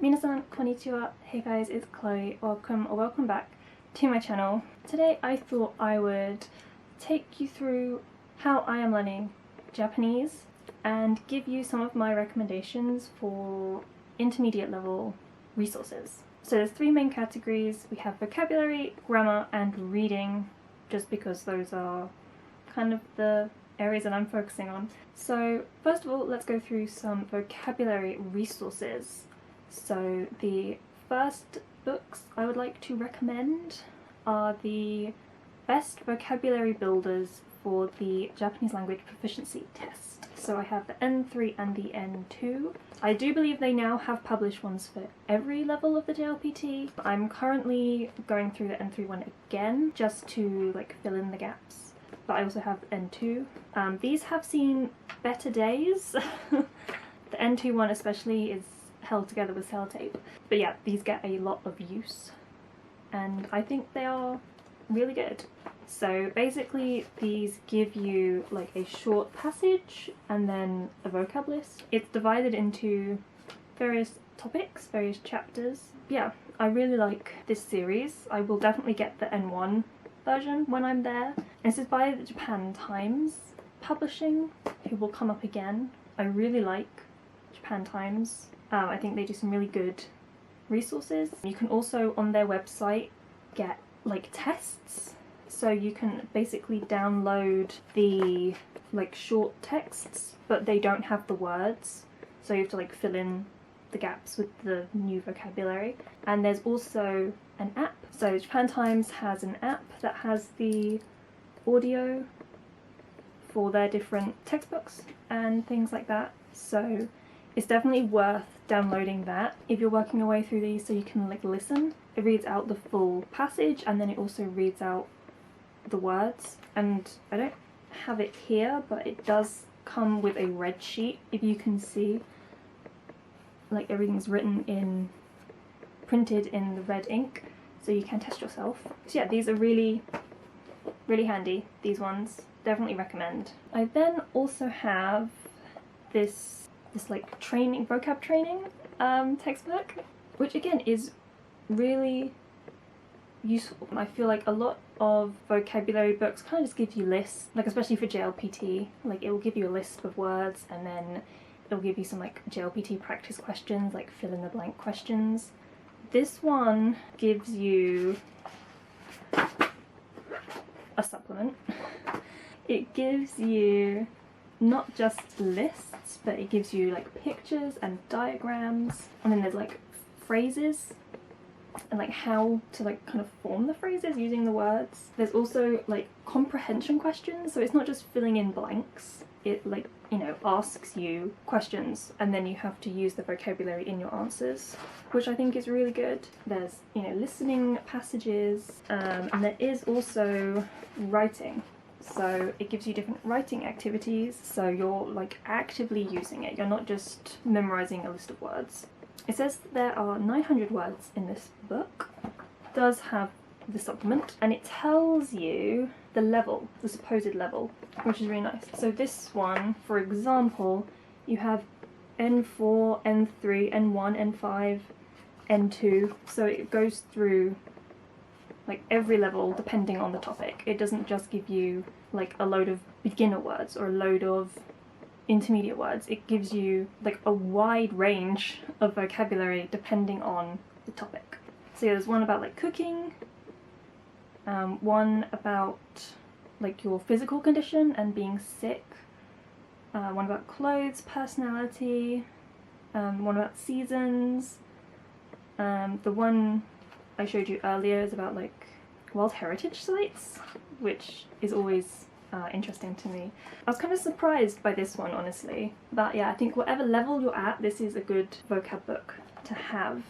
Minasan konnichiwa. Hey guys, it's Chloe. Welcome or welcome back to my channel. Today I thought I would take you through how I am learning Japanese and give you some of my recommendations for intermediate level resources. So there's three main categories. We have vocabulary, grammar, and reading, just because those are kind of the areas that I'm focusing on. So first of all, let's go through some vocabulary resources. So the first books I would like to recommend are the best vocabulary builders for the Japanese language proficiency test. So I have the N3 and the N2. I do believe they now have published ones for every level of the JLPT. I'm currently going through the N3 one again just to fill in the gaps. But I also have N2. These have seen better days. The N2 one especially is held together with sellotape. But yeah, these get a lot of use and I think they are really good. So basically these give you a short passage and then a vocab list. It's divided into various topics, various chapters. Yeah, I really like this series. I will definitely get the N1 version when I'm there. And this is by the Japan Times Publishing, who will come up again. I really like Japan Times. I think they do some really good resources. You can also on their website get tests, so you can basically download the short texts, but they don't have the words, so you have to fill in the gaps with the new vocabulary. And there's also an app. So Japan Times has an app that has the audio for their different textbooks and things like that, so it's definitely worth downloading that if you're working your way through these, so you can listen. It reads out the full passage and then it also reads out the words. And I don't have it here, but it does come with a red sheet, if you can see. Everything's printed in the red ink, so you can test yourself. So yeah, these are really handy, these ones. Definitely recommend. I then also have this training, vocab training textbook, which again is really useful. I feel a lot of vocabulary books kind of just give you lists, especially for JLPT. It will give you a list of words and then it'll give you some JLPT practice questions, fill in the blank questions. This one gives you a supplement. It gives you not just lists, but it gives you pictures and diagrams, and then there's phrases and how to kind of form the phrases using the words. There's also comprehension questions, so it's not just filling in blanks. It asks you questions and then you have to use the vocabulary in your answers, which I think is really good. There's listening passages, and there is also writing. So it gives you different writing activities, so you're actively using it. You're not just memorizing a list of words. It says there are 900 words in this book. It does have the supplement, and it tells you the level, the supposed level, which is really nice. So this one, for example, you have N4, N3, N1, N5, N2, so it goes through every level depending on the topic. It doesn't just give you a load of beginner words or a load of intermediate words. It gives you a wide range of vocabulary depending on the topic. So yeah, there's one about cooking, one about your physical condition and being sick, one about clothes, personality, one about seasons. The one I showed you earlier is about World Heritage Sites, which is always interesting to me. I was kind of surprised by this one, honestly, but yeah, I think whatever level you're at, this is a good vocab book to have.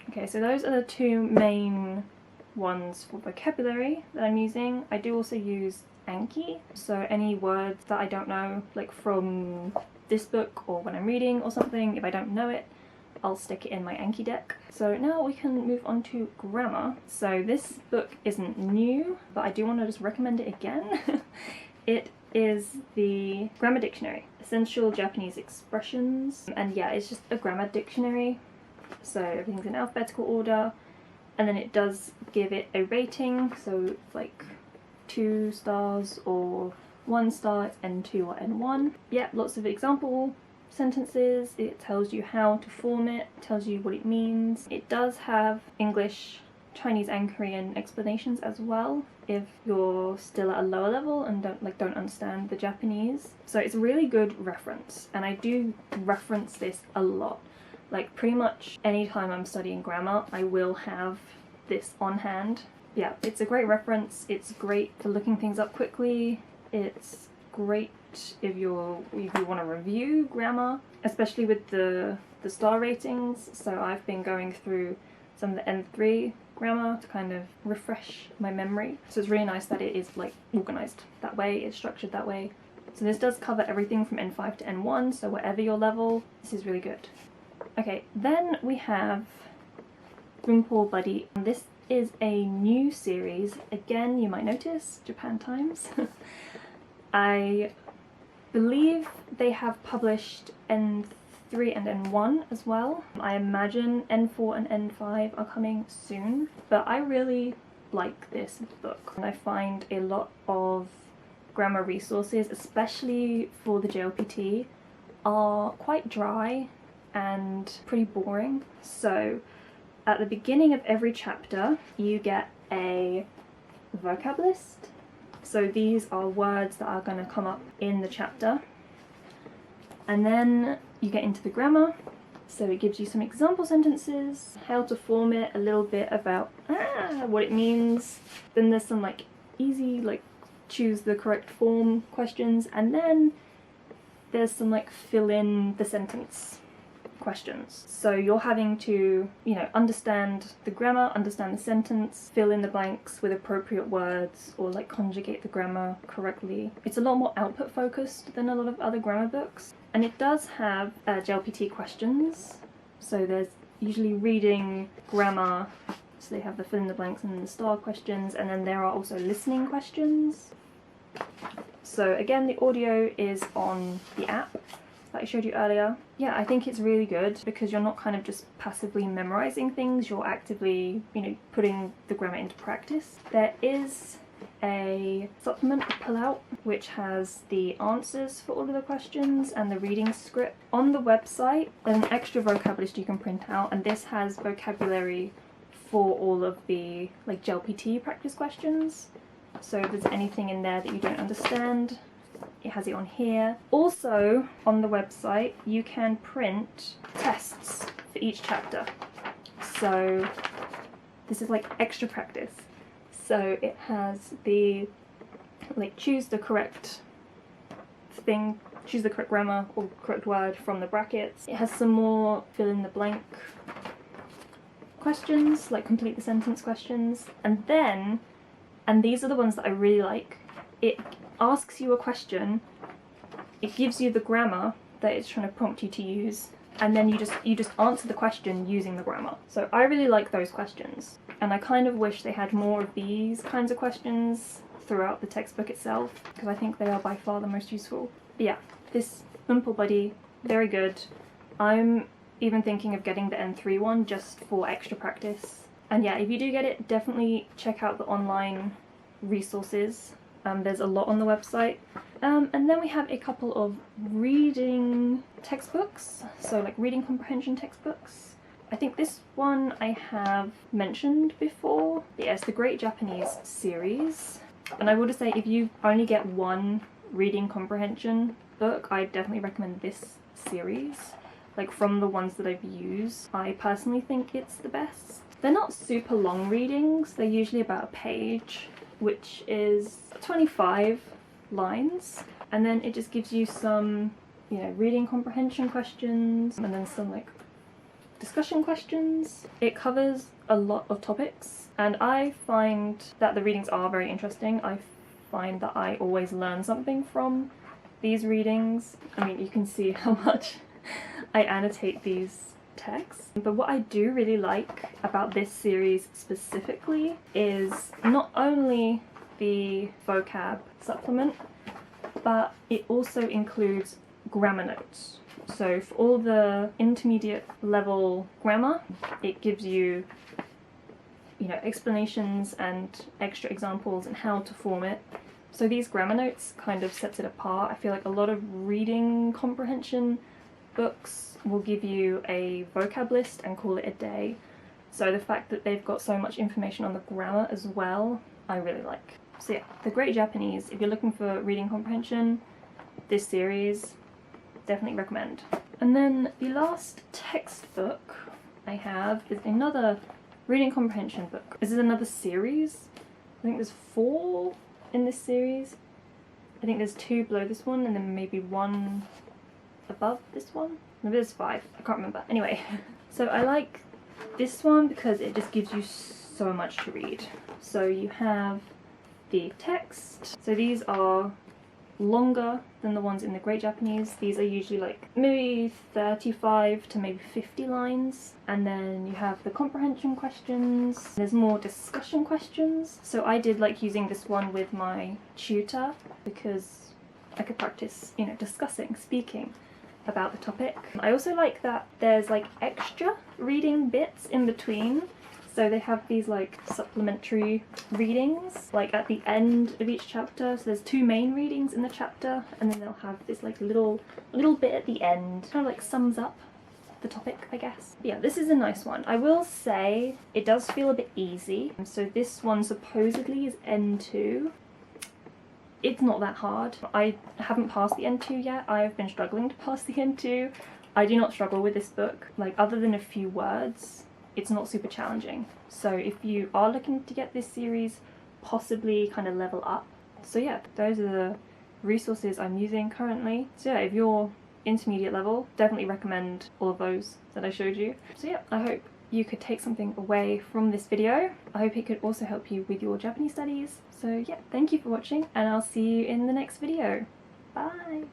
Okay, so those are the two main ones for vocabulary that I'm using. I do also use Anki, so any words that I don't know, from this book or when I'm reading or something, if I don't know it, I'll stick it in my Anki deck. So now we can move on to grammar. So this book isn't new, but I do want to just recommend it again. It is the Grammar Dictionary, Essential Japanese Expressions, and yeah, it's just a grammar dictionary. so everything's in alphabetical order, and then it does give it a rating, so like 2 stars or 1 star, it's N2 or N1. Yeah, lots of example sentences. It tells you how to form it, tells you what it means. It does have English, Chinese and Korean explanations as well if you're still at a lower level and don't understand the Japanese. So it's a really good reference, and I do reference this a lot. Like pretty much anytime I'm studying grammar, I will have this on hand. Yeah, it's a great reference. It's great for looking things up quickly. It's great if you want to review grammar, especially with the star ratings. So I've been going through some of the N3 grammar to kind of refresh my memory. So it's really nice that it is like organized that way, it's structured that way. So this does cover everything from N5 to N1, so whatever your level, this is really good. Okay, then we have Bunpo Buddy. This is a new series. Again, you might notice Japan Times. I believe they have published N3 and N1 as well. I imagine N4 and N5 are coming soon, but I really like this book. I find a lot of grammar resources, especially for the JLPT, are quite dry and pretty boring. So at the beginning of every chapter you get a vocab list. So these are words that are going to come up in the chapter. And then you get into the grammar. So it gives you some example sentences, how to form it, a little bit about what it means. Then there's some like easy like choose the correct form questions, and then there's some like fill in the sentence questions. So you're having to, you know, understand the grammar, understand the sentence, fill in the blanks with appropriate words, or like conjugate the grammar correctly. It's a lot more output focused than a lot of other grammar books. And it does have JLPT questions. So there's usually reading, grammar, so they have the fill in the blanks and the star questions, and then there are also listening questions. So again, the audio is on the app that I showed you earlier. Yeah, I think it's really good because you're not kind of just passively memorizing things, you're actively, you know, putting the grammar into practice. There is a supplement to pull out which has the answers for all of the questions and the reading script. On the website there's an extra vocab list you can print out, and this has vocabulary for all of the like JLPT practice questions. So if there's anything in there that you don't understand, it has it on here. Also on the website you can print tests for each chapter. So this is like extra practice. So it has the like choose the correct thing, choose the correct grammar or correct word from the brackets. It has some more fill in the blank questions, like complete the sentence questions, and then, and these are the ones that I really like, it asks you a question, it gives you the grammar that it's trying to prompt you to use, and then you just answer the question using the grammar. So I really like those questions, and I kind of wish they had more of these kinds of questions throughout the textbook itself, because I think they are by far the most useful. But yeah, this Bunpo Buddy, very good. I'm even thinking of getting the N3 one just for extra practice. And yeah, if you do get it, definitely check out the online resources. There's a lot on the website. And then we have a couple of reading textbooks, so like reading comprehension textbooks. I think this one I have mentioned before. Yes, the Great Japanese series. And I would say if you only get one reading comprehension book, I definitely recommend this series. Like from the ones that I've used, I personally think it's the best. They're not super long readings, they're usually about a page, which is 25 lines, and then it just gives you some, you know, reading comprehension questions and then some like discussion questions. It covers a lot of topics, and I find that the readings are very interesting. I find that I always learn something from these readings. I mean, you can see how much I annotate these texts. But what I do really like about this series specifically is not only the vocab supplement, but it also includes grammar notes. So for all the intermediate level grammar, it gives you, explanations and extra examples and how to form it. So these grammar notes kind of sets it apart. I feel like a lot of reading comprehension books will give you a vocab list and call it a day. So the fact that they've got so much information on the grammar as well, I really like. So yeah, The Great Japanese, if you're looking for reading comprehension, this series, definitely recommend. And then the last textbook I have is another reading comprehension book. This is another series. I think there's 4 in this series. I think there's 2 below this one and then maybe 1 above this one. Maybe there's 5, I can't remember. Anyway, so I like this one because it just gives you so much to read. So you have the text. So these are longer than the ones in The Great Japanese. These are usually like maybe 35 to maybe 50 lines. And then you have the comprehension questions. There's more discussion questions. So I did like using this one with my tutor because I could practice, discussing, speaking about the topic. I also like that there's like extra reading bits in between. So they have these like supplementary readings like at the end of each chapter. So there's 2 main readings in the chapter and then they'll have this like little bit at the end. Kind of like sums up the topic, I guess. But yeah, this is a nice one. I will say it does feel a bit easy. So this one supposedly is N2. It's not that hard. I haven't passed the N2 yet. I have been struggling to pass the N2. I do not struggle with this book. Like, other than a few words, it's not super challenging. So if you are looking to get this series, possibly kind of level up. So yeah, those are the resources I'm using currently. So yeah, if you're intermediate level, definitely recommend all of those that I showed you. So yeah, I hope you could take something away from this video. I hope it could also help you with your Japanese studies. So yeah, thank you for watching and I'll see you in the next video. Bye!